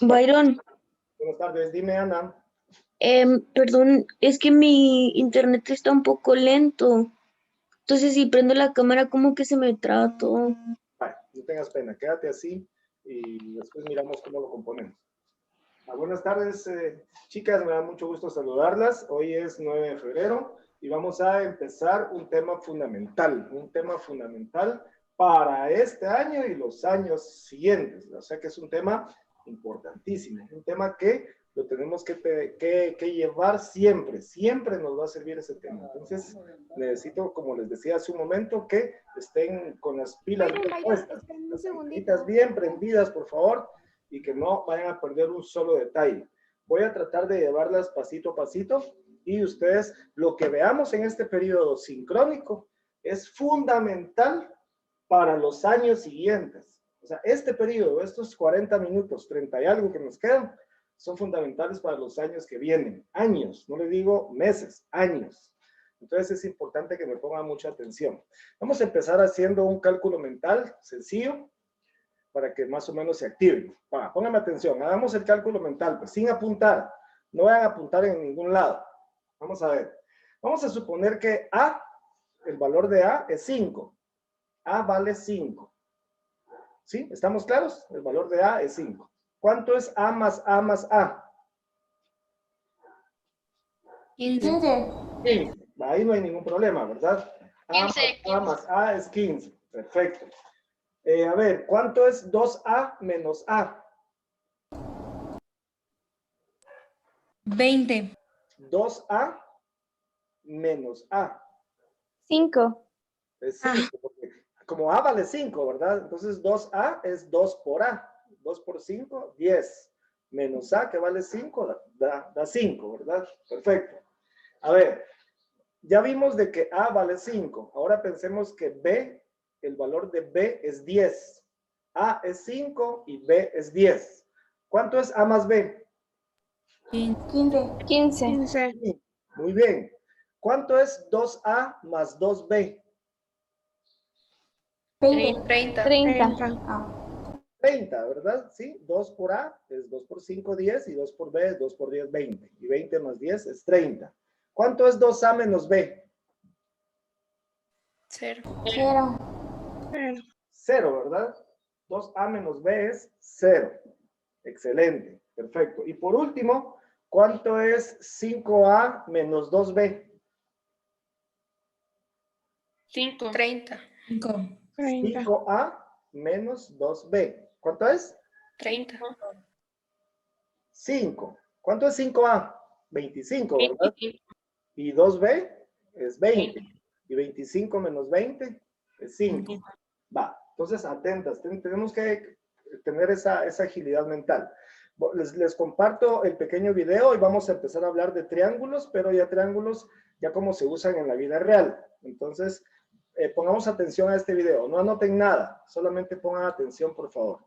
Byron, Buenas tardes, dime Ana. perdón, es que mi internet está un poco lento. Entonces, si prendo la cámara, como que se me traba todo. Vale, no tengas pena, quédate así y después miramos cómo lo componemos. Buenas tardes, chicas, me da mucho gusto saludarlas. Hoy es 9 de febrero y vamos a empezar un tema fundamental para este año y los años siguientes. O sea que es un tema importantísimo, un tema que lo tenemos que llevar siempre, siempre nos va a servir ese tema. Entonces, necesito, como les decía hace un momento, que estén con las pilas bien puestas, las antenitas bien prendidas, por favor, y que no vayan a perder un solo detalle. Voy a tratar de llevarlas pasito a pasito y ustedes, lo que veamos en este periodo sincrónico es fundamental para los años siguientes. O sea, este periodo, estos 40 minutos, 30 y algo que nos quedan, son fundamentales para los años que vienen. Años, no le digo meses, años. Entonces es importante que me pongan mucha atención. Vamos a empezar haciendo un cálculo mental sencillo para que más o menos se activen. Pónganme atención, hagamos el cálculo mental, pues sin apuntar. No vayan a apuntar en ningún lado. Vamos a ver. Vamos a suponer que A, el valor de A es 5. A vale 5. ¿Sí? ¿Estamos claros? El valor de A es 5. ¿Cuánto es A más A más A? 15. 15. Ahí no hay ningún problema, ¿verdad? A más A es 15. Perfecto. A ver, ¿cuánto es 2A menos A? 20. 2A menos A. 5. Es 5, porque como A vale 5, ¿verdad? Entonces 2A es 2 por A. 2 por 5, 10. Menos A, que vale 5, da 5, ¿verdad? Perfecto. A ver, ya vimos de que A vale 5. Ahora pensemos que B, el valor de B es 10. A es 5 y B es 10. ¿Cuánto es A más B? 15. 15. Muy bien. ¿Cuánto es 2A más 2B? 20. 30. 30, ¿verdad? Sí, 2 por A es 2 por 5, 10, y 2 por B es 2 por 10, 20. Y 20 más 10 es 30. ¿Cuánto es 2A menos B? 0. 0, ¿verdad? 2A menos B es 0. Excelente, perfecto. Y por último, ¿cuánto es 5A menos 2B? 30. 5A menos 2B. ¿Cuánto es? 30. 5. ¿Cuánto es 5A? 25, ¿verdad? Y 2B es 20. Y 25 menos 20 es 5. Va, entonces atentas, tenemos que tener esa agilidad mental. Les comparto el pequeño video y vamos a empezar a hablar de triángulos, pero ya triángulos ya como se usan en la vida real. Entonces, pongamos atención a este video. No anoten nada, solamente pongan atención, por favor.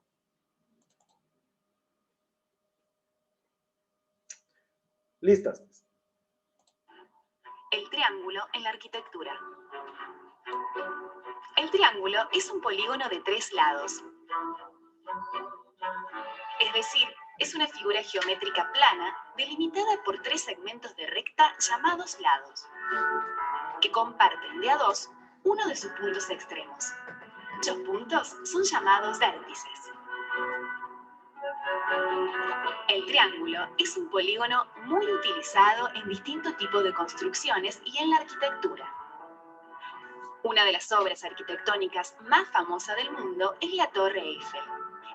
¿Listas? El triángulo en la arquitectura. El triángulo es un polígono de 3 lados. Es decir, es una figura geométrica plana delimitada por 3 segmentos de recta llamados lados, que comparten de a 2 uno de sus puntos extremos. Dichos puntos son llamados vértices. El triángulo es un polígono muy utilizado en distintos tipos de construcciones y en la arquitectura. Una de las obras arquitectónicas más famosas del mundo es la Torre Eiffel,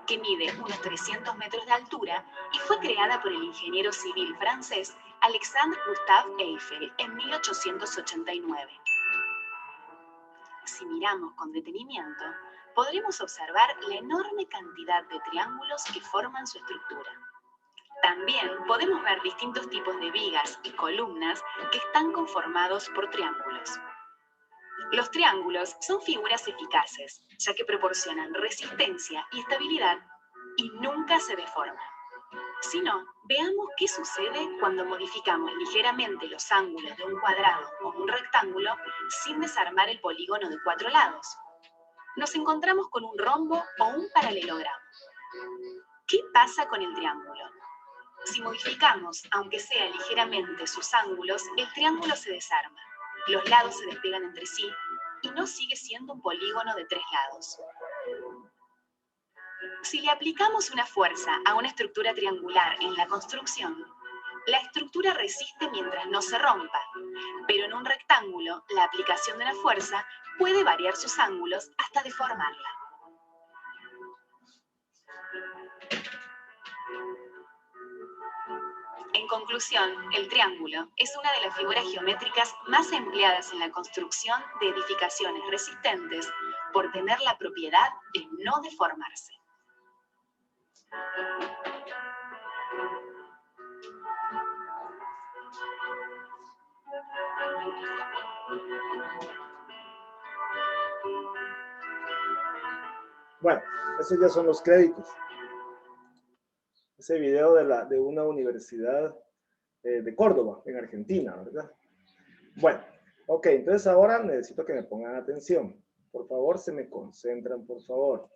que mide unos 300 metros de altura y fue creada por el ingeniero civil francés Alexandre Gustave Eiffel en 1889. Si miramos con detenimiento, podremos observar la enorme cantidad de triángulos que forman su estructura. También podemos ver distintos tipos de vigas y columnas que están conformados por triángulos. Los triángulos son figuras eficaces, ya que proporcionan resistencia y estabilidad y nunca se deforman. Si no, veamos qué sucede cuando modificamos ligeramente los ángulos de un cuadrado o un rectángulo sin desarmar el polígono de 4 lados. Nos encontramos con un rombo o un paralelogramo. ¿Qué pasa con el triángulo? Si modificamos, aunque sea ligeramente, sus ángulos, el triángulo se desarma. Los lados se despegan entre sí y no sigue siendo un polígono de 3 lados. Si le aplicamos una fuerza a una estructura triangular en la construcción, la estructura resiste mientras no se rompa, pero en un rectángulo, la aplicación de una fuerza puede variar sus ángulos hasta deformarla. En conclusión, el triángulo es una de las figuras geométricas más empleadas en la construcción de edificaciones resistentes por tener la propiedad de no deformarse. Bueno, esos ya son los créditos. Ese video de una universidad de Córdoba, en Argentina, ¿verdad? Bueno, ok, entonces ahora necesito que me pongan atención. Por favor, se me concentran, por favor.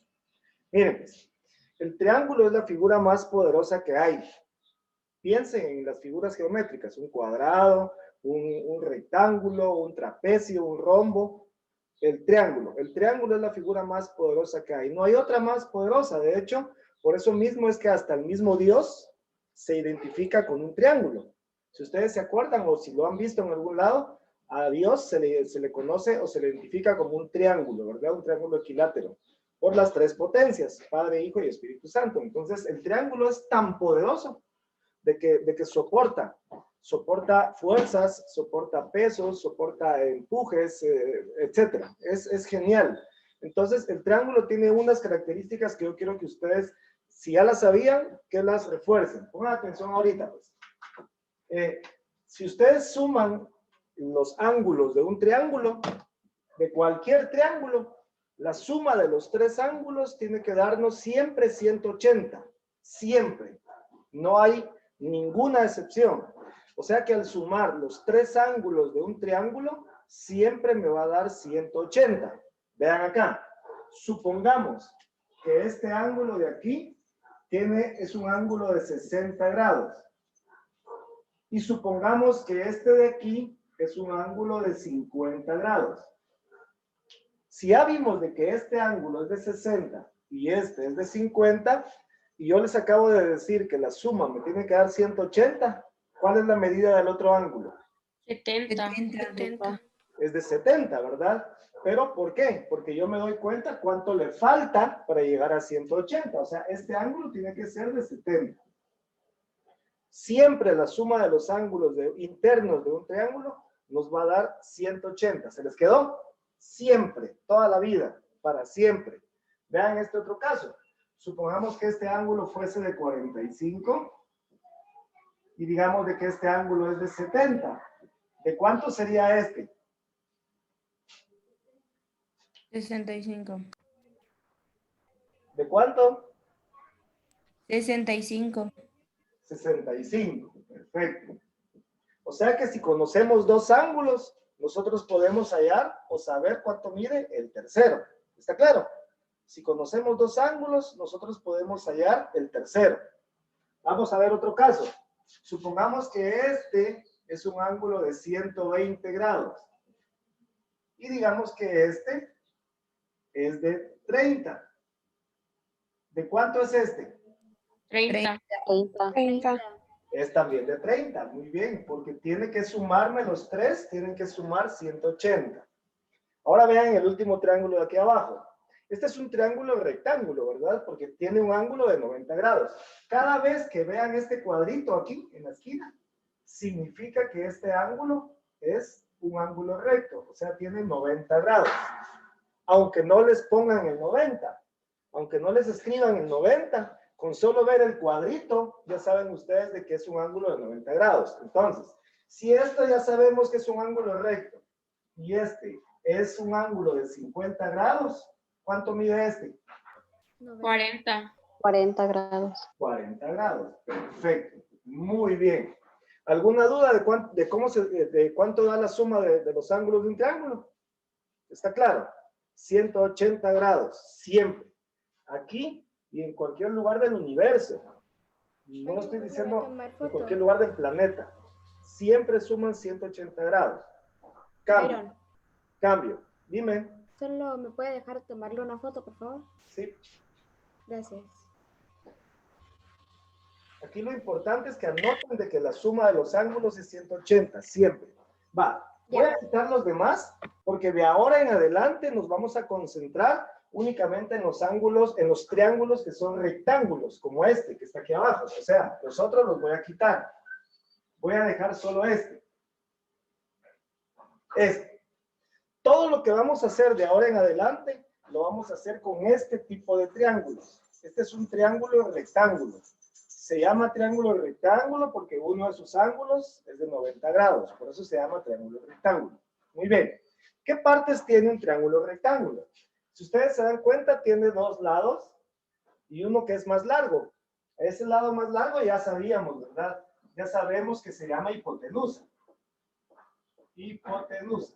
Miren, pues, el triángulo es la figura más poderosa que hay. Piensen en las figuras geométricas, un cuadrado, un rectángulo, un trapecio, un rombo. El triángulo es la figura más poderosa que hay. No hay otra más poderosa, de hecho, por eso mismo es que hasta el mismo Dios se identifica con un triángulo. Si ustedes se acuerdan o si lo han visto en algún lado, a Dios se le conoce o se le identifica como un triángulo, ¿verdad? Un triángulo equilátero, por las 3 potencias, Padre, Hijo y Espíritu Santo. Entonces, el triángulo es tan poderoso de que soporta fuerzas, soporta pesos, soporta empujes, etc. Es genial. Entonces, el triángulo tiene unas características que yo quiero que ustedes, si ya las sabían, que las refuercen. Pongan atención ahorita, pues. Si ustedes suman los ángulos de un triángulo, de cualquier triángulo, la suma de los 3 ángulos tiene que darnos siempre 180. Siempre. No hay ninguna excepción. O sea que al sumar los 3 ángulos de un triángulo, siempre me va a dar 180. Vean acá. Supongamos que este ángulo de aquí es un ángulo de 60 grados. Y supongamos que este de aquí es un ángulo de 50 grados. Si ya vimos de que este ángulo es de 60 y este es de 50, y yo les acabo de decir que la suma me tiene que dar 180, ¿cuál es la medida del otro ángulo? 70. Es de 70, ¿verdad? ¿Pero por qué? Porque yo me doy cuenta cuánto le falta para llegar a 180. O sea, este ángulo tiene que ser de 70. Siempre la suma de los ángulos internos de un triángulo nos va a dar 180. ¿Se les quedó? Siempre, toda la vida, para siempre. Vean este otro caso. Supongamos que este ángulo fuese de 45 y digamos de que este ángulo es de 70. ¿De cuánto sería este? 65. ¿De cuánto? 65. 65. Perfecto. O sea que si conocemos 2 ángulos, nosotros podemos hallar o saber cuánto mide el tercero. ¿Está claro? Si conocemos 2 ángulos, nosotros podemos hallar el tercero. Vamos a ver otro caso. Supongamos que este es un ángulo de 120 grados. Y digamos que este es de 30. ¿De cuánto es este? 30. Es también de 30. Muy bien, porque tiene que sumarme los 3, tienen que sumar 180. Ahora vean el último triángulo de aquí abajo. Este es un triángulo rectángulo, ¿verdad? Porque tiene un ángulo de 90 grados. Cada vez que vean este cuadrito aquí en la esquina, significa que este ángulo es un ángulo recto, o sea, tiene 90 grados. Aunque no les pongan el 90, aunque no les escriban el 90, con solo ver el cuadrito, ya saben ustedes de que es un ángulo de 90 grados. Entonces, si esto ya sabemos que es un ángulo recto y este es un ángulo de 50 grados, ¿cuánto mide este? 40. 40 grados. 40 grados. Perfecto. Muy bien. ¿Alguna duda de cuánto da la suma de los ángulos de un triángulo? ¿Está claro? 180 grados. Siempre. Aquí y en cualquier lugar del universo. No lo estoy diciendo en cualquier lugar del planeta. Siempre suman 180 grados. Cambio. Byron, Cambio. Dime. ¿solo me puede dejar tomarle una foto, por favor? Sí. Gracias. Aquí lo importante es que anoten de que la suma de los ángulos es 180, siempre. Va. Voy a quitar los demás, porque de ahora en adelante nos vamos a concentrar únicamente en los ángulos, en los triángulos que son rectángulos, como este que está aquí abajo. O sea, los otros los voy a quitar. Voy a dejar solo este. Este. Todo lo que vamos a hacer de ahora en adelante, lo vamos a hacer con este tipo de triángulos. Este es un triángulo rectángulo. Se llama triángulo rectángulo porque uno de sus ángulos es de 90 grados. Por eso se llama triángulo rectángulo. Muy bien. ¿Qué partes tiene un triángulo rectángulo? Si ustedes se dan cuenta, tiene dos lados y uno que es más largo. Ese lado más largo ya sabíamos, ¿verdad? Ya sabemos que se llama hipotenusa. Hipotenusa.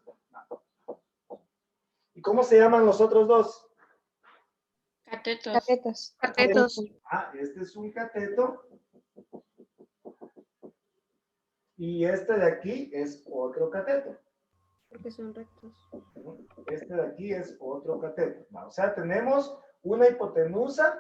¿Y cómo se llaman los otros dos? Catetos. Catetos. Catetos. Ah, este es un cateto. Y este de aquí es otro cateto. Porque son rectos. Este de aquí es otro cateto. O sea, tenemos una hipotenusa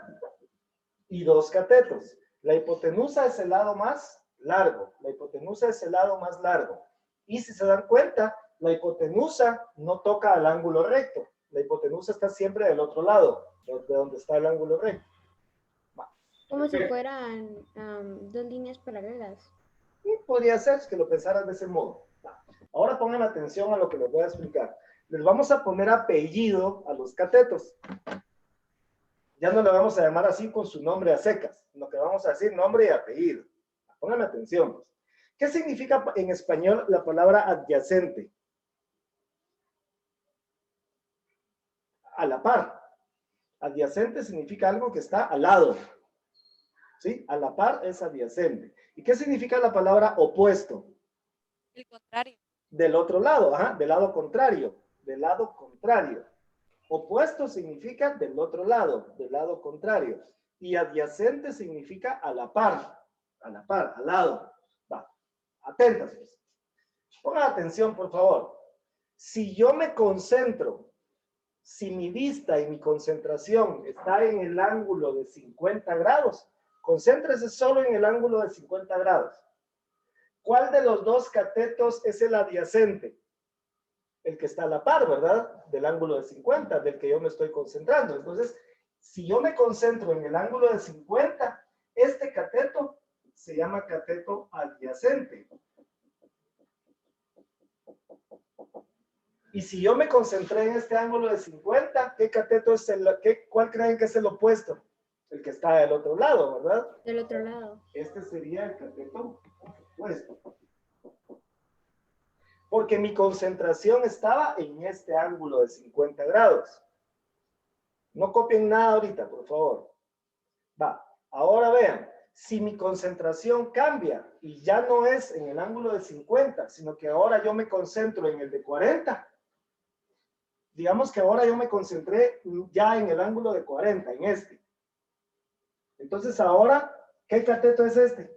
y dos catetos. La hipotenusa es el lado más largo. La hipotenusa es el lado más largo. Y si se dan cuenta, la hipotenusa no toca al ángulo recto. La hipotenusa está siempre del otro lado, de donde está el ángulo recto. Como si fueran dos líneas paralelas. Y podría ser que lo pensaran de ese modo. Ahora pongan atención a lo que les voy a explicar. Les vamos a poner apellido a los catetos. Ya no le vamos a llamar así con su nombre a secas, sino que vamos a decir nombre y apellido. Pónganme atención. Pues. ¿Qué significa en español la palabra adyacente? A la par. Adyacente significa algo que está al lado. ¿Sí? A la par es adyacente. ¿Y qué significa la palabra opuesto? El contrario. Del otro lado, ajá, del lado contrario. Del lado contrario. Opuesto significa del otro lado, del lado contrario. Y adyacente significa a la par, al lado. Va, atentas pues. Pongan atención, por favor. Si yo me concentro, si mi vista y mi concentración está en el ángulo de 50 grados, concéntrese solo en el ángulo de 50 grados. ¿Cuál de los dos catetos es el adyacente? El que está a la par, ¿verdad? Del ángulo de 50, del que yo me estoy concentrando. Entonces, si yo me concentro en el ángulo de 50, este cateto se llama cateto adyacente. Y si yo me concentré en este ángulo de 50, ¿qué cateto es cuál creen que es el opuesto? El que está del otro lado, ¿verdad? Del otro lado. Este sería el cateto opuesto. Porque mi concentración estaba en este ángulo de 50 grados. No copien nada ahorita, por favor. Va, ahora vean, si mi concentración cambia y ya no es en el ángulo de 50, sino que ahora yo me concentro en el de 40, digamos que ahora yo me concentré ya en el ángulo de 40, en este. Entonces ahora, ¿qué cateto es este?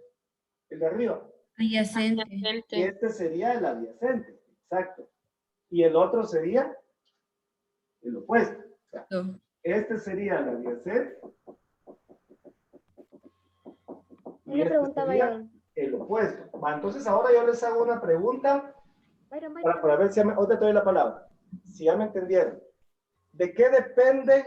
El de arriba. Adyacente. Y este sería el adyacente, exacto. Y el otro sería el opuesto. O sea, este sería el adyacente. Y Una pregunta, sería Byron. el opuesto. Va, entonces ahora yo les hago una pregunta Byron. para ver si ahora te doy la palabra. Si ya me entendieron. ¿De qué depende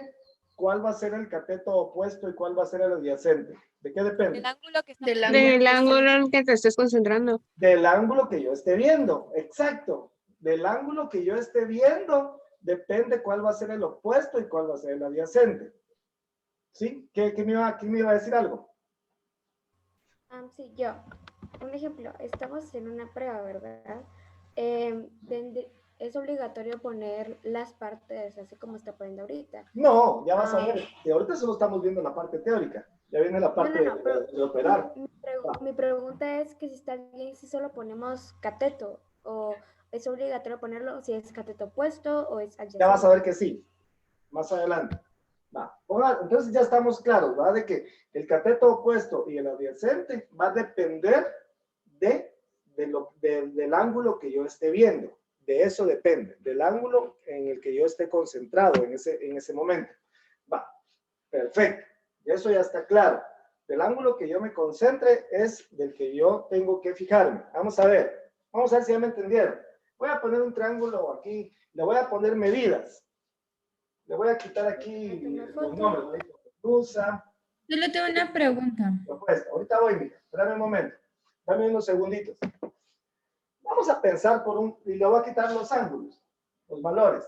cuál va a ser el cateto opuesto y cuál va a ser el adyacente? ¿De qué depende? El ángulo que está Del ángulo en que te estés concentrando. Del ángulo que yo esté viendo, exacto. Del ángulo que yo esté viendo, depende cuál va a ser el opuesto y cuál va a ser el adyacente. ¿Sí? ¿Quién me iba a decir algo? Sí, yo. Un ejemplo, estamos en una prueba, ¿verdad? Es obligatorio poner las partes así como está poniendo ahorita. No, ya vas a ver. Y ahorita solo estamos viendo la parte teórica. Ya viene la parte de operar. Mi pregunta es que si está bien si solo ponemos cateto o es obligatorio ponerlo si es cateto opuesto o es adyacente. Ya vas a ver que sí. Más adelante. Va, pongan Entonces ya estamos claros, ¿verdad? De que el cateto opuesto y el adyacente va a depender del ángulo que yo esté viendo. De eso depende, del ángulo en el que yo esté concentrado en ese momento. Va, perfecto. Eso ya está claro. Del ángulo que yo me concentre es del que yo tengo que fijarme. Vamos a ver si ya me entendieron. Voy a poner un triángulo aquí, le voy a poner medidas. Le voy a quitar aquí los nombres. Hipotenusa. Yo le tengo una pregunta. Pues, ahorita voy, mira. Espérame un momento. Dame unos segunditos. Vamos a pensar y le voy a quitar los ángulos, los valores.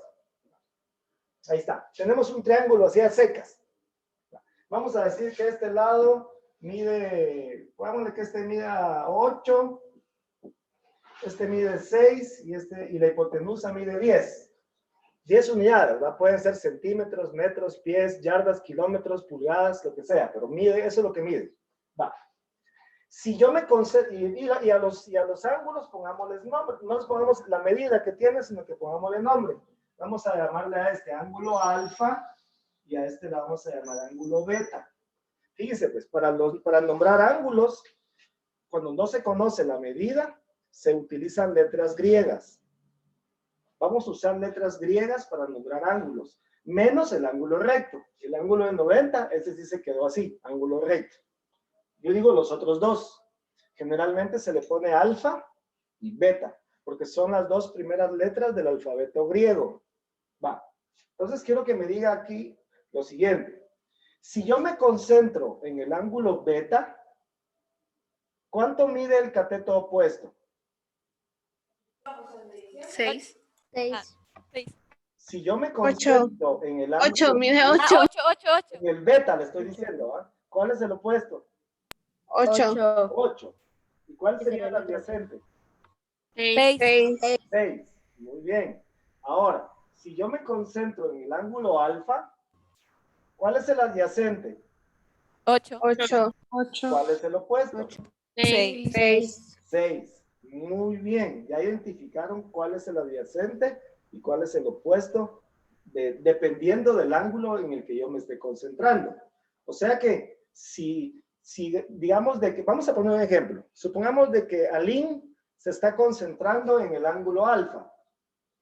Ahí está. Tenemos un triángulo así a secas. Vamos a decir que este lado mide, pongámosle que este mida 8, este mide 6 y la hipotenusa mide 10. 10 unidades, ¿verdad? Pueden ser centímetros, metros, pies, yardas, kilómetros, pulgadas, lo que sea, pero mide, eso es lo que mide. Va. Si yo me concentro, y a los ángulos pongámosles nombre, no les pongamos la medida que tiene, sino que pongámosle nombre. Vamos a llamarle a este ángulo alfa y a este le vamos a llamar ángulo beta. Fíjense, pues, para nombrar ángulos, cuando no se conoce la medida, se utilizan letras griegas. Vamos a usar letras griegas para nombrar ángulos, menos el ángulo recto. El ángulo de 90, ese sí se quedó así, ángulo recto. Yo digo los otros dos. Generalmente se le pone alfa y beta, porque son las dos primeras letras del alfabeto griego. Va. Entonces quiero que me diga aquí lo siguiente. Si yo me concentro en el ángulo beta, ¿cuánto mide el cateto opuesto? 6. 6. 6. Si yo me concentro en el ángulo 8, mide 8. 8. en el beta, le estoy diciendo, ¿ah? ¿Cuál es el opuesto? 8. 8. ¿Y cuál sería el adyacente? 6. 6. 6. Muy bien. Ahora, si yo me concentro en el ángulo alfa, ¿cuál es el adyacente? 8. 8. ¿Cuál es el opuesto? 6. 6. 6. Muy bien. Ya identificaron cuál es el adyacente y cuál es el opuesto, dependiendo del ángulo en el que yo me esté concentrando. O sea que si digamos de que, vamos a poner un ejemplo. Supongamos de que Aline se está concentrando en el ángulo alfa.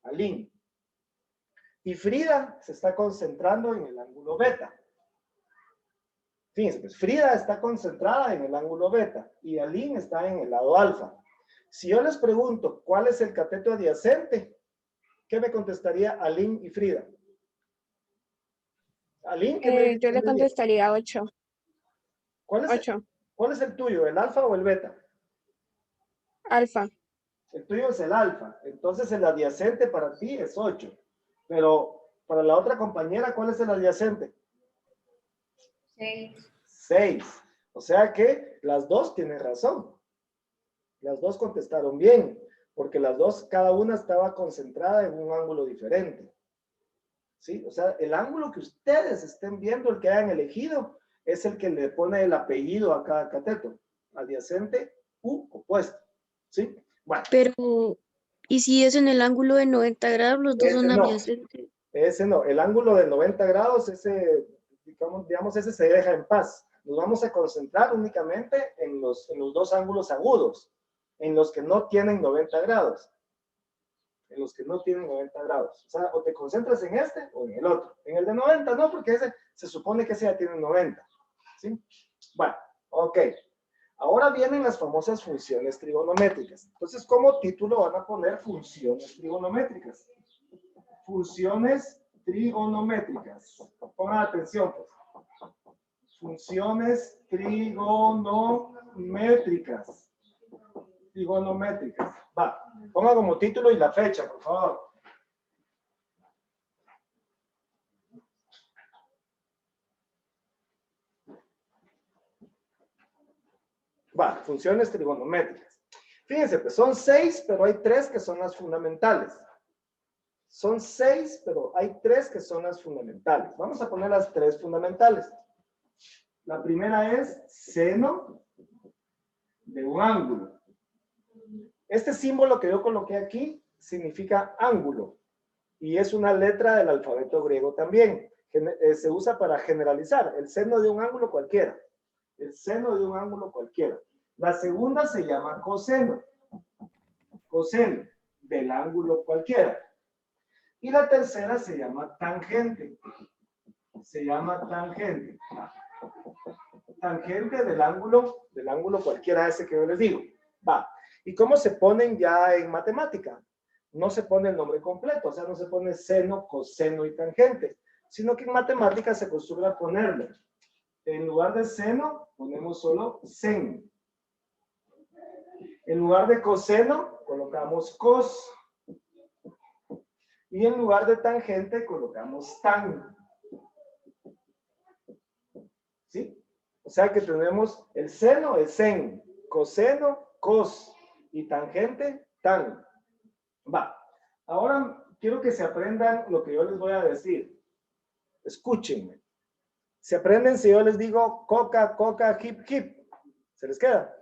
Aline. Y Frida se está concentrando en el ángulo beta. Fíjense, pues Frida está concentrada en el ángulo beta y Aline está en el lado alfa. Si yo les pregunto cuál es el cateto adyacente, ¿qué me contestaría Aline y Frida? Aline, ¿qué me dice? Yo le contestaría 8. ¿Cuál es el tuyo, el alfa o el beta? Alfa. El tuyo es el alfa, entonces el adyacente para ti es 8. Pero para la otra compañera, ¿cuál es el adyacente? 6. 6. O sea que las dos tienen razón. Las dos contestaron bien, porque las dos, cada una estaba concentrada en un ángulo diferente. ¿Sí? O sea, el ángulo que ustedes estén viendo, el que hayan elegido, es el que le pone el apellido a cada cateto. Adyacente u opuesto. ¿Sí? Bueno. Pero, ¿y si es en el ángulo de 90 grados, los dos son no. adyacentes? Ese no. El ángulo de 90 grados, ese, digamos, ese se deja en paz. Nos vamos a concentrar únicamente en los dos ángulos agudos, en los que no tienen 90 grados. En los que no tienen 90 grados. O sea, o te concentras en este o en el otro. En el de 90 no, porque ese se supone que ese ya tiene 90. ¿Sí? Bueno, ok. Ahora vienen las famosas funciones trigonométricas. Entonces, como título van a poner funciones trigonométricas. Funciones trigonométricas. Pongan atención, pues. Funciones trigonométricas. Trigonométricas. Va, ponga como título y la fecha, por favor. Va, funciones trigonométricas. Fíjense, pues son 6, pero hay 3 que son las fundamentales. Son 6, pero hay 3 que son las fundamentales. Vamos a poner las 3 fundamentales. La primera es seno de un ángulo. Este símbolo que yo coloqué aquí significa ángulo y es una letra del alfabeto griego también. se usa para generalizar, el seno de un ángulo cualquiera. El seno de un ángulo cualquiera. La segunda se llama coseno. Coseno del ángulo cualquiera. Y la tercera se llama tangente. Se llama tangente. Tangente del ángulo cualquiera ese que yo les digo. Va. ¿Y cómo se ponen ya en matemática? No se pone el nombre completo, o sea, no se pone seno, coseno y tangente, sino que en matemática se acostumbra a ponerlo. En lugar de seno, ponemos solo sen. En lugar de coseno, colocamos cos. Y en lugar de tangente, colocamos tan. ¿Sí? O sea que tenemos el seno, el sen, coseno, cos, y tangente, tan. Va. Ahora quiero que se aprendan lo que yo les voy a decir. Escúchenme. Se aprenden si yo les digo coca, coca, hip, hip. ¿Se les queda?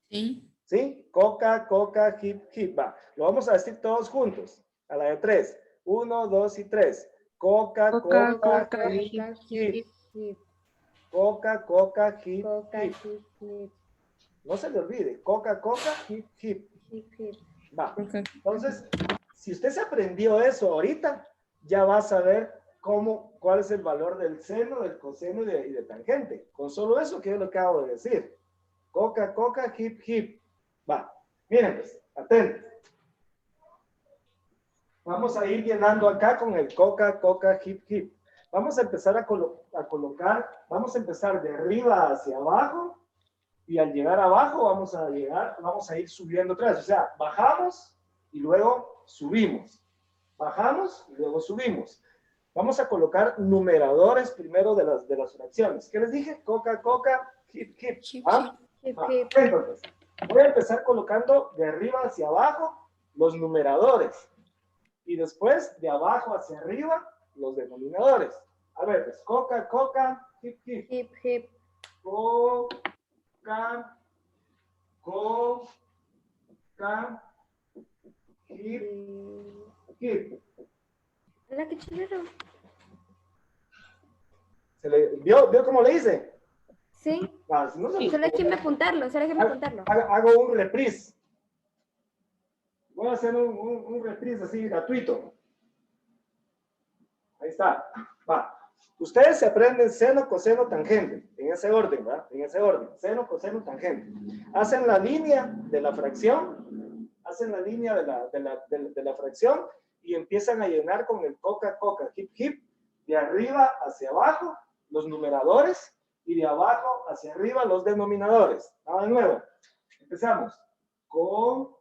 Sí. ¿Sí? Coca, coca, hip, hip. Va. Lo vamos a decir todos juntos. A la de 3. 1, 2 y 3. Coca, coca, Coca, hip, Coca, hip. hip, hip. Coca, coca, hip, Coca, hip. hip, hip. No se le olvide. Coca, coca, hip, hip. Hip, hip. Va. Ok. Entonces, si usted se aprendió eso ahorita, ya va a saber cuál es el valor del seno, del coseno y de tangente. Con solo eso que yo le acabo de decir. Coca, coca, hip, hip. Va. Miren pues, atentos. Vamos a ir llenando acá con el coca, coca, hip, hip. Vamos a empezar a colocar, vamos a empezar de arriba hacia abajo y al llegar abajo vamos a ir subiendo otra vez. O sea, bajamos y luego subimos. Bajamos y luego subimos. Vamos a colocar numeradores primero de las fracciones. ¿Qué les dije? Coca, coca, hip, hip. ¿Ah? Hip, Ah, hip. entonces, voy a empezar colocando de arriba hacia abajo los numeradores. Y después, de abajo hacia arriba, los denominadores. A ver, pues, coca, coca, hip, hip. Hip, hip. Coca, coca, hip, hip. Hola, qué chilero. ¿Vio cómo le hice? Sí. Ah, si no se Solo déjenme apuntarlo, solo déjenme apuntarlo. hago un reprise. Voy a hacer un reprise así gratuito. Ahí está. Va. Ustedes se aprenden seno, coseno, tangente. En ese orden, ¿verdad? En ese orden. Seno, coseno, tangente. Hacen la línea de la fracción. Hacen la línea de la fracción y empiezan a llenar con el coca, coca, hip, hip. De arriba hacia abajo los numeradores y de abajo hacia arriba los denominadores. Ahora de nuevo. Empezamos. Coca,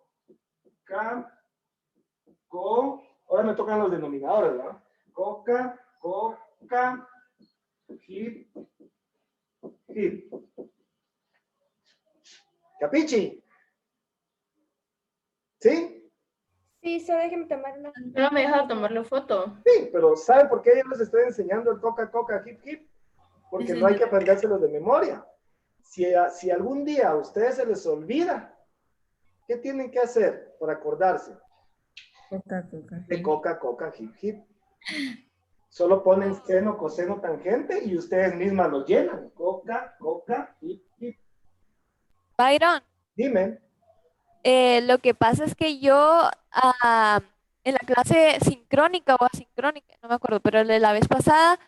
ahora me tocan los denominadores, ¿verdad? Coca, coca, hip, hip. ¿Capichi? ¿Sí? Sí, solo déjenme tomar una. No me deja tomarle foto. Sí, pero ¿saben por qué yo les estoy enseñando el coca, coca, hip, hip? Porque Sí, no hay sí. que aprendérselos de memoria. Si algún día a ustedes se les olvida, ¿qué tienen que hacer para acordarse? Coca, coca. De coca, coca, hip, hip. Solo ponen seno, coseno, tangente y ustedes mismas los llenan. Coca, coca, hip, hip. Byron, Dime. lo que pasa es que yo en la clase sincrónica o asincrónica, no me acuerdo, pero de la vez pasada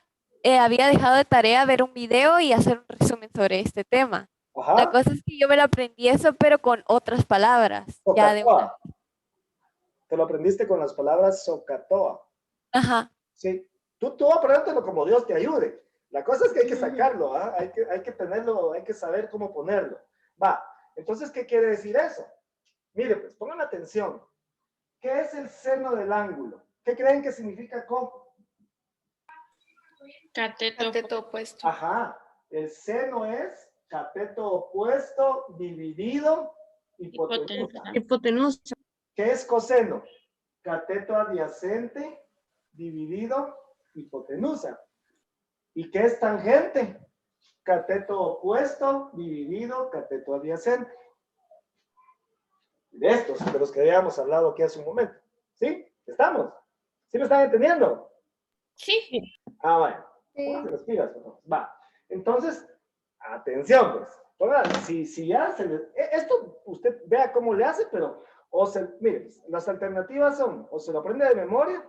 había dejado de tarea ver un video y hacer un resumen sobre este tema. La Ajá. cosa es que yo me lo aprendí eso, pero con otras palabras. Ya de una. Socatoa. Te lo aprendiste con las palabras socatoa. Ajá. Sí. Tú apréndetelo como Dios te ayude. La cosa es que hay que sacarlo, ¿ah? Hay que tenerlo, hay que saber cómo ponerlo. Va. Entonces, ¿qué quiere decir eso? Mire, pues, pongan atención. ¿Qué es el seno del ángulo? ¿Qué creen que significa co? Cateto opuesto. Ajá. El seno es cateto opuesto dividido hipotenusa. Hipotenusa. ¿Qué es coseno? Cateto adyacente dividido hipotenusa. ¿Y qué es tangente? Cateto opuesto dividido cateto adyacente. De estos, de los que habíamos hablado aquí hace un momento. ¿Sí? ¿Estamos? ¿Sí me están entendiendo? Sí. Ah, bueno. Sí. Pónganse las pilas, por favor. Va. Entonces, atención, pues. Si ya se le... Esto usted vea cómo le hace, pero... Mire, las alternativas son, o se lo aprende de memoria,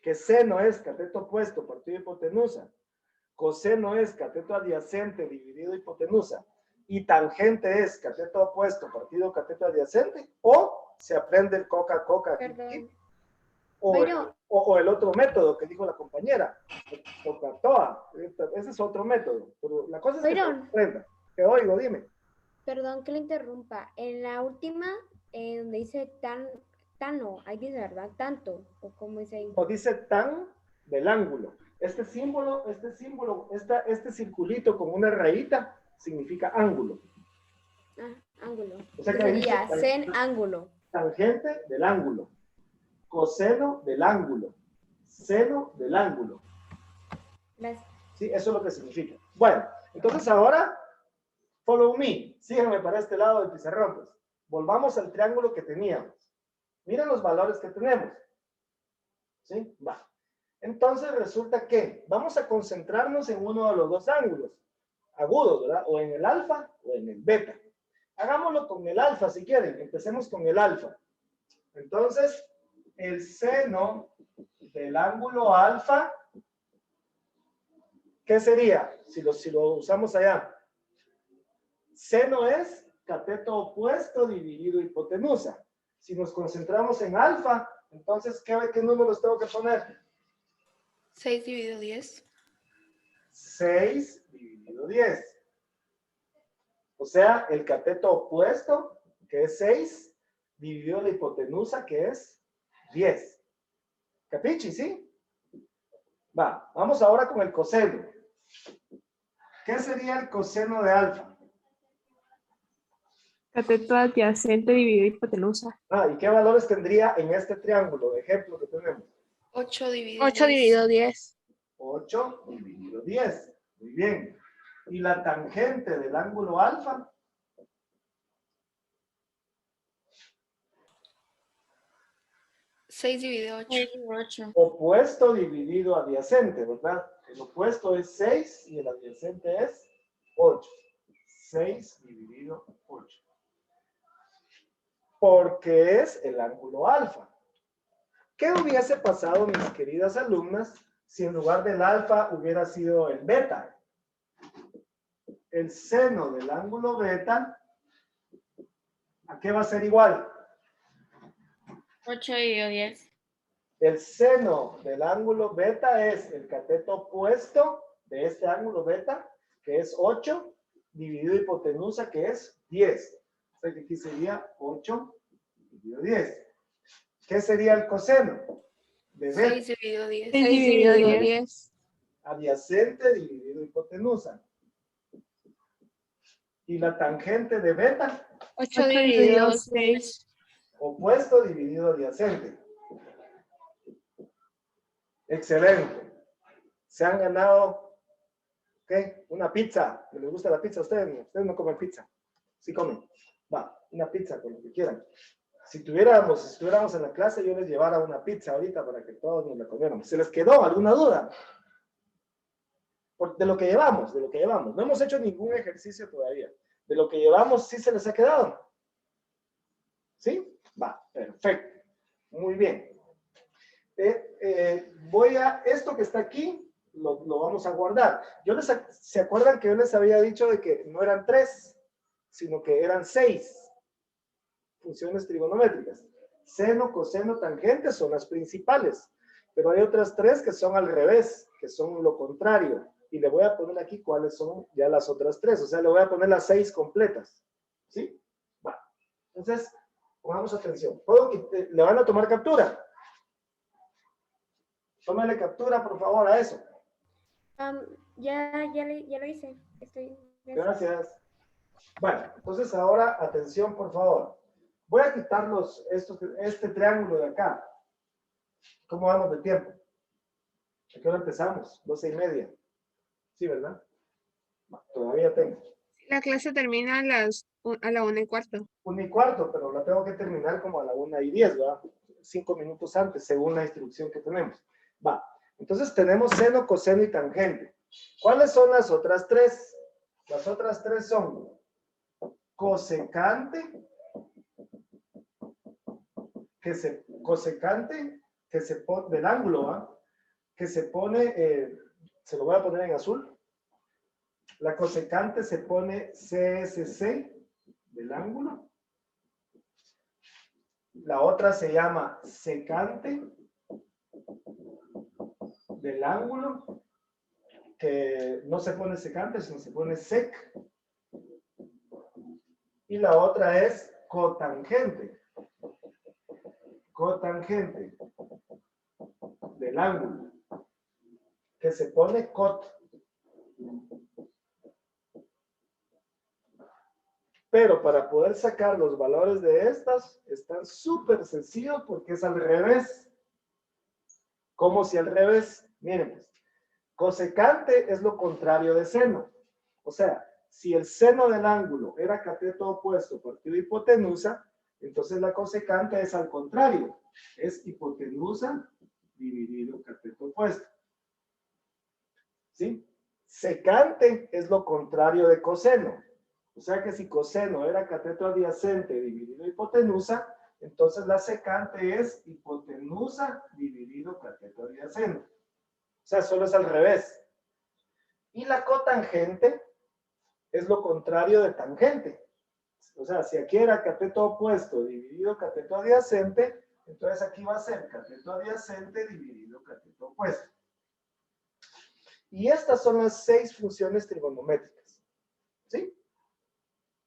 que seno es cateto opuesto partido hipotenusa, coseno es cateto adyacente dividido hipotenusa, y tangente es cateto opuesto partido cateto adyacente, o se aprende el coca-coca, Perdón. o el otro método que dijo la compañera, coca-toa. Ese es otro método, pero la cosa es que se Byron. aprenda. Te oigo, dime. Perdón que le interrumpa. En la última, donde dice tano, ahí dice, ¿verdad? Tanto, o como dice ahí. O dice tan del ángulo. Este circulito con una rayita significa ángulo. Ah, ángulo. O sea que Sería dice sen ángulo. tangente del ángulo, coseno del ángulo, seno del ángulo. Gracias. Sí, eso es lo que significa. Bueno, entonces ahora, follow me. Síganme para este lado del pizarrón, pues. Volvamos al triángulo que teníamos. Miren los valores que tenemos. ¿Sí? Va. Entonces resulta que vamos a concentrarnos en uno de los dos ángulos agudos, ¿verdad? O en el alfa o en el beta. Hagámoslo con el alfa si quieren. Empecemos con el alfa. Entonces, el seno del ángulo alfa, ¿qué sería? Si lo usamos allá. Seno es cateto opuesto dividido hipotenusa. Si nos concentramos en alfa, entonces, ¿qué números tengo que poner? 6 dividido 10. 6 dividido 10. O sea, el cateto opuesto, que es 6, dividido la hipotenusa, que es 10. ¿Capichi, sí? Va, vamos ahora con el coseno. ¿Qué sería el coseno de alfa? Cateto adyacente dividido hipotenusa. Ah, ¿y qué valores tendría en este triángulo de ejemplo que tenemos? 8 dividido 8 dividido 10. 8 dividido 10. Muy bien. ¿Y la tangente del ángulo alfa? 6 dividido 8. Opuesto dividido adyacente, ¿verdad? El opuesto es 6 y el adyacente es 8. 6 dividido 8. Porque es el ángulo alfa. ¿Qué hubiese pasado, mis queridas alumnas, si en lugar del alfa hubiera sido el beta? El seno del ángulo beta, ¿a qué va a ser igual? 8 dividido 10. El seno del ángulo beta es el cateto opuesto de este ángulo beta, que es 8, dividido hipotenusa, que es 10. O sea que aquí sería 8 dividido 10. ¿Qué sería el coseno? De beta. 6 dividido 10. 6 dividido 10. Adyacente dividido hipotenusa. ¿Y la tangente de beta? 8 dividido 6. Opuesto dividido adyacente. Excelente. Se han ganado, ¿qué? Una pizza. ¿Les gusta la pizza a ustedes? Ustedes no comen pizza. Sí comen. Va, una pizza con lo que quieran. Si estuviéramos en la clase, yo les llevara una pizza ahorita para que todos nos la comiéramos. ¿Se les quedó alguna duda? De lo que llevamos. No hemos hecho ningún ejercicio todavía. De lo que llevamos, ¿sí se les ha quedado? ¿Sí? Va, perfecto. Muy bien. Esto que está aquí, lo vamos a guardar. ¿Se acuerdan que yo les había dicho de que no eran 3, sino que eran 6 funciones trigonométricas? Seno, coseno, tangente son las principales, pero hay otras 3 que son al revés, que son lo contrario. Y le voy a poner aquí cuáles son ya las otras 3, o sea, le voy a poner las 6 completas. ¿Sí? Va. Entonces, pongamos atención. ¿Le van a tomar captura? Tómale captura, por favor, a eso. Ya lo hice. Gracias. Bueno, entonces ahora, atención, por favor. Voy a quitar este triángulo de acá. ¿Cómo vamos de tiempo? ¿A qué hora empezamos? 12:30. Sí, ¿verdad? Todavía tengo. La clase termina a la 1:15. 1:15, pero la tengo que terminar como a la 1:10, ¿verdad? 5 minutos antes, según la instrucción que tenemos. Va. Entonces tenemos seno, coseno y tangente. ¿Cuáles son las otras tres? Las otras tres son cosecante, cosecante que se pone del ángulo, ¿ah? Que se pone, se lo voy a poner en azul. La cosecante se pone CSC del ángulo. La otra se llama secante del ángulo, que no se pone secante, sino se pone sec. Y la otra es cotangente. Cotangente del ángulo, que se pone cot. Pero para poder sacar los valores de estas, están súper sencillos porque es al revés. ¿Cómo si al revés? Miren pues, cosecante es lo contrario de seno. O sea, si el seno del ángulo era cateto opuesto partido hipotenusa, entonces la cosecante es al contrario. Es hipotenusa dividido cateto opuesto. ¿Sí? Secante es lo contrario de coseno. O sea que si coseno era cateto adyacente dividido hipotenusa, entonces la secante es hipotenusa dividido cateto adyacente. O sea, solo es al revés. Y la cotangente es lo contrario de tangente. O sea, si aquí era cateto opuesto dividido cateto adyacente, entonces aquí va a ser cateto adyacente dividido cateto opuesto. Y estas son las 6 funciones trigonométricas. ¿Sí?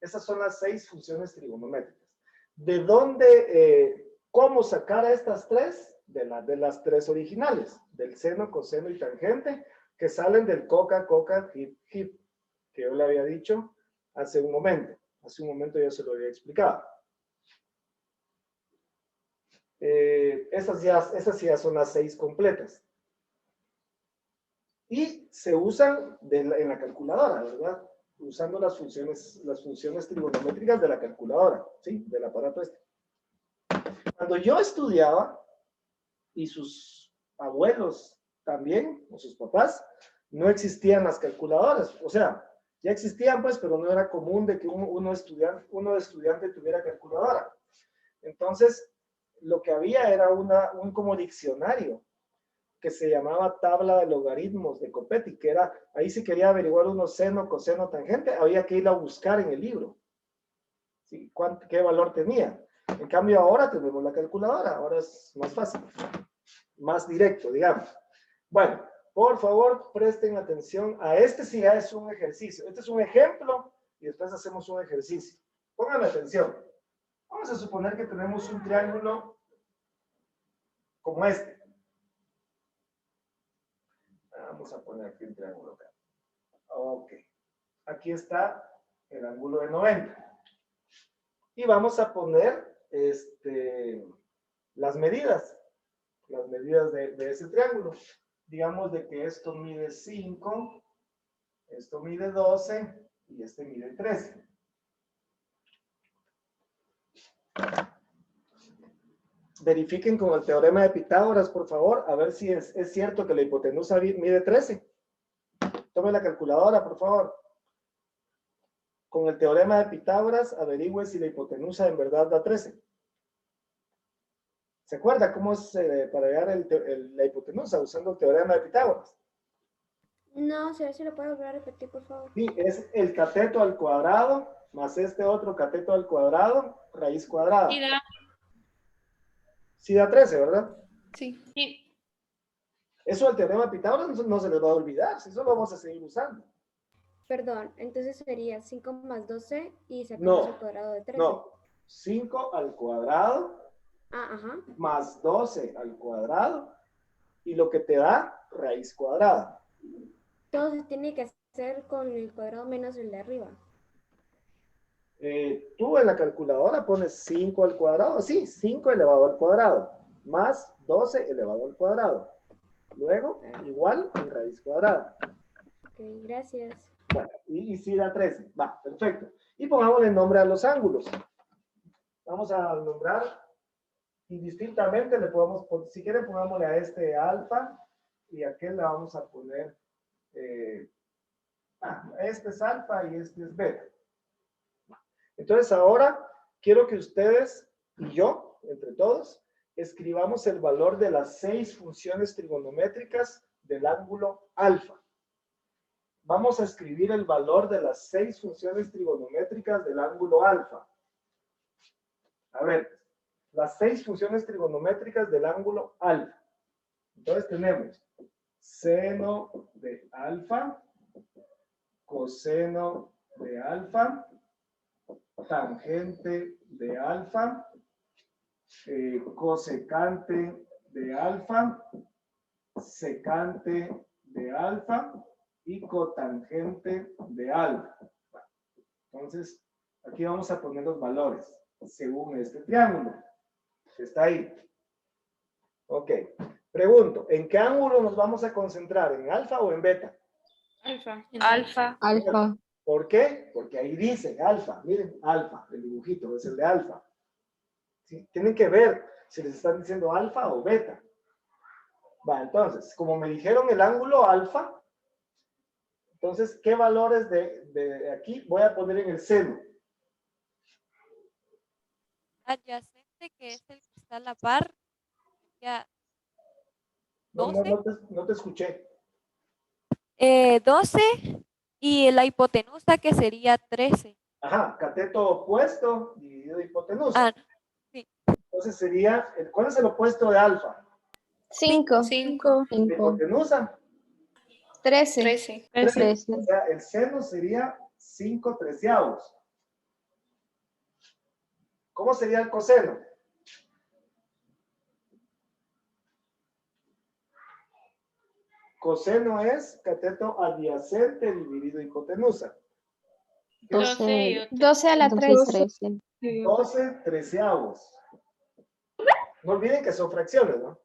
Esas son las 6 funciones trigonométricas. ¿De dónde, cómo sacar a estas 3? De las 3 originales, del seno, coseno y tangente, que salen del coca, hip, que yo le había dicho hace un momento. Hace un momento yo se lo había explicado. Esas ya son las 6 completas. Y se usan en la calculadora, ¿verdad? Usando las funciones trigonométricas de la calculadora, ¿sí? Del aparato este. Cuando yo estudiaba, y sus abuelos también, o sus papás, no existían las calculadoras. O sea, ya existían pues, pero no era común de que uno estudiante tuviera calculadora. Entonces, lo que había era un como diccionario que se llamaba tabla de logaritmos de Copetti, que era, ahí si quería averiguar uno seno, coseno, tangente, había que ir a buscar en el libro. ¿Sí? ¿Qué valor tenía? En cambio ahora tenemos la calculadora, ahora es más fácil, más directo, digamos. Bueno, por favor presten atención a este, si ya es un ejercicio. Este es un ejemplo y después hacemos un ejercicio. Pongan atención. Vamos a suponer que tenemos un triángulo como este. Vamos a poner aquí un triángulo acá. Ok. Aquí está el ángulo de 90. Y vamos a poner las medidas de ese triángulo. Digamos de que esto mide 5, esto mide 12 y este mide 13. Verifiquen con el teorema de Pitágoras, por favor, a ver si es cierto que la hipotenusa mide 13. Tome la calculadora, por favor. Con el teorema de Pitágoras, averigüe si la hipotenusa en verdad da 13. ¿Se acuerda cómo es para hallar la hipotenusa usando el teorema de Pitágoras? No, si lo puedo volver a repetir, por favor. Sí, es el cateto al cuadrado más este otro cateto al cuadrado, raíz cuadrada. Sí da 13, ¿verdad? Sí. Eso al teorema de Pitágoras no se les va a olvidar, si eso lo vamos a seguir usando. Perdón, entonces sería 5 más 12 y sacamos No, el cuadrado de 13. No, 5 al cuadrado Ajá. más 12 al cuadrado y lo que te da raíz cuadrada. Todo se tiene que hacer con el cuadrado menos el de arriba. Tú en la calculadora pones 5 al cuadrado, sí, 5 elevado al cuadrado, más 12 elevado al cuadrado. Luego, igual en raíz cuadrada. Ok, gracias. Bueno, y si da 13. Va, perfecto. Y pongámosle nombre a los ángulos. Vamos a nombrar indistintamente, le podemos, si quieren pongámosle a este alfa y aquel le vamos a poner, este es alfa y este es beta. Entonces ahora quiero que ustedes y yo, entre todos, escribamos el valor de las 6 funciones trigonométricas del ángulo alfa. Vamos a escribir el valor de las 6 funciones trigonométricas del ángulo alfa. A ver, las 6 funciones trigonométricas del ángulo alfa. Entonces tenemos seno de alfa, coseno de alfa, tangente de alfa, cosecante de alfa, secante de alfa y cotangente de alfa. Entonces, aquí vamos a poner los valores según este triángulo que está ahí. Ok. Pregunto, ¿en qué ángulo nos vamos a concentrar? ¿En alfa o en beta? Alfa. Alfa. Alfa. ¿Por qué? Porque ahí dice alfa. Miren, alfa, el dibujito es el de alfa. ¿Sí? Tienen que ver si les están diciendo alfa o beta. Va, entonces, como me dijeron el ángulo alfa, entonces, ¿qué valores de aquí voy a poner en el seno? Adyacente, que es el que está a la par. Ya, No, 12. no te escuché. 12 y la hipotenusa que sería 13. Ajá, cateto opuesto dividido hipotenusa. Ah, sí. Entonces sería, ¿cuál es el opuesto de alfa? 5. 5. ¿De hipotenusa? 13. 13. 13. O sea, el seno sería 5/13. ¿Cómo sería el coseno? Coseno es cateto adyacente dividido hipotenusa. 12 a la 13. 12/13. No olviden que son fracciones, ¿no?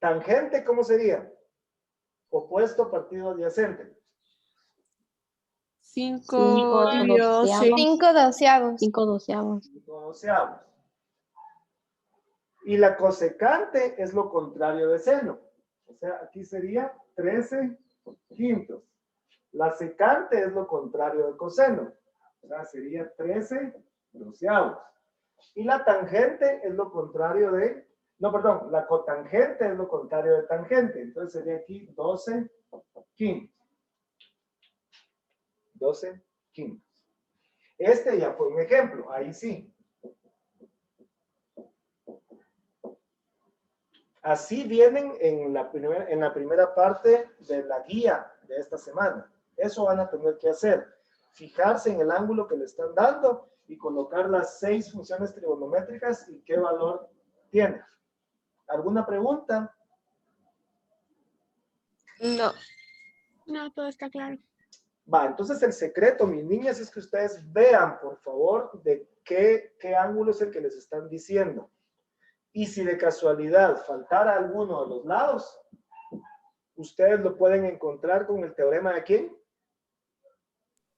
Tangente, ¿cómo sería? Opuesto partido adyacente. 5 5 doceavos. 5 doceavos. Y la cosecante es lo contrario de seno. O sea, aquí sería 13/5. La secante es lo contrario de coseno. O sea, sería 13/12. Y la tangente es lo contrario de... No, perdón, la cotangente es lo contrario de tangente. Entonces sería aquí 12/5. 12/5. Este ya fue un ejemplo, ahí sí. Así vienen en la primera parte de la guía de esta semana. Eso van a tener que hacer. Fijarse en el ángulo que le están dando y colocar las 6 funciones trigonométricas y qué valor tiene. ¿Alguna pregunta? No. No, todo está claro. Va, entonces el secreto, mis niñas, es que ustedes vean, por favor, de qué ángulo es el que les están diciendo. Y si de casualidad faltara alguno de los lados, ustedes lo pueden encontrar con el teorema de ¿quién?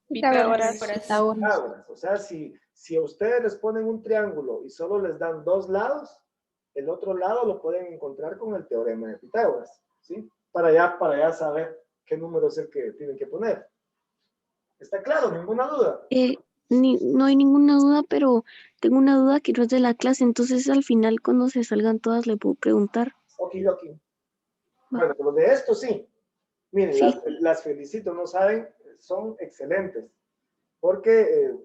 Pitágoras. Pitágoras. O sea, si a ustedes les ponen un triángulo y solo les dan 2 lados, el otro lado lo pueden encontrar con el teorema de Pitágoras, ¿sí? Para ya saber qué número es el que tienen que poner. ¿Está claro? ¿Ninguna duda? No hay ninguna duda, pero tengo una duda que no es de la clase, entonces al final cuando se salgan todas le puedo preguntar. Ok. Bueno, pero de esto sí. Miren, Sí. las felicito, no saben, son excelentes. Porque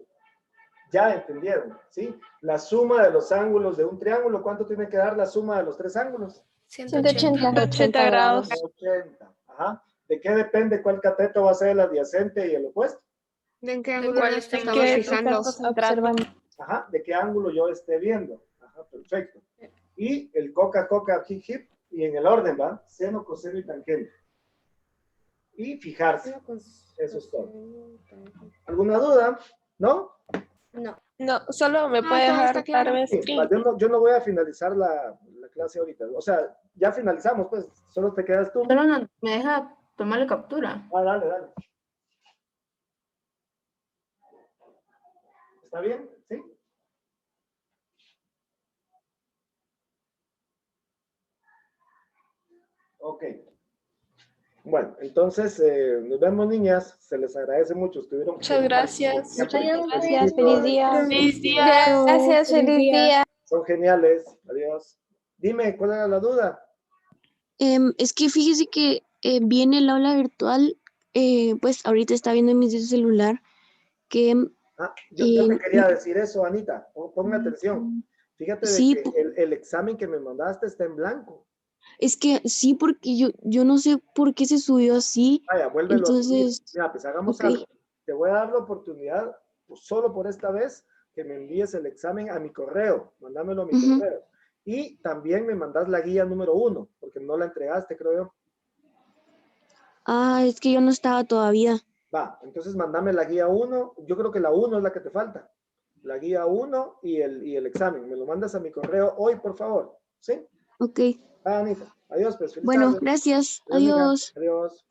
ya entendieron, ¿sí? La suma de los ángulos de un triángulo, ¿cuánto tiene que dar la suma de los 3 ángulos? 180 grados. 180. Ajá. ¿De qué depende cuál cateto va a ser el adyacente y el opuesto? ¿De qué ¿De ángulo cuál nos estamos estamos fijando? Ajá, de qué ángulo yo esté viendo. Ajá, perfecto. Y el coca, hip, hip, y en el orden, ¿va? Seno, coseno y tangente. Y fijarse. Eso es todo. ¿Alguna duda? ¿No? No. No, solo me puede todo dejar está claro. darme Sí, screen. yo no voy a finalizar la clase ahorita. O sea, ya finalizamos, pues. Solo te quedas tú. Solo no me deja tomarle captura. Dale. ¿Está bien? ¿Sí? Ok. Bueno, entonces nos vemos, niñas. Se les agradece mucho. Estuvieron. Muchas gracias. Gracias, feliz día. Feliz día. Gracias, feliz día. Son geniales. Adiós. Dime, ¿cuál era la duda? Es que fíjese que viene el aula virtual, pues ahorita está viendo en mi celular que Yo te quería decir eso, Anita. Ponme atención. Fíjate de sí, que el examen que me mandaste está en blanco. es que sí, porque yo no sé por qué se subió así. Vaya, vuélvelo a subir. Entonces, Mira, pues hagamos ok. algo. Te voy a dar la oportunidad, pues, solo por esta vez, que me envíes el examen a mi correo. Mándamelo a mi correo. Y también me mandas la guía número 1, porque no la entregaste, creo yo. Es que yo no estaba todavía. Va, entonces mándame la guía 1. Yo creo que la 1 es la que te falta. La guía 1 y el examen. Me lo mandas a mi correo hoy, por favor. ¿Sí? Ok. Anita. Adiós, pues. Feliz Bueno, tarde. gracias. Adiós, mija. Adiós. Adiós.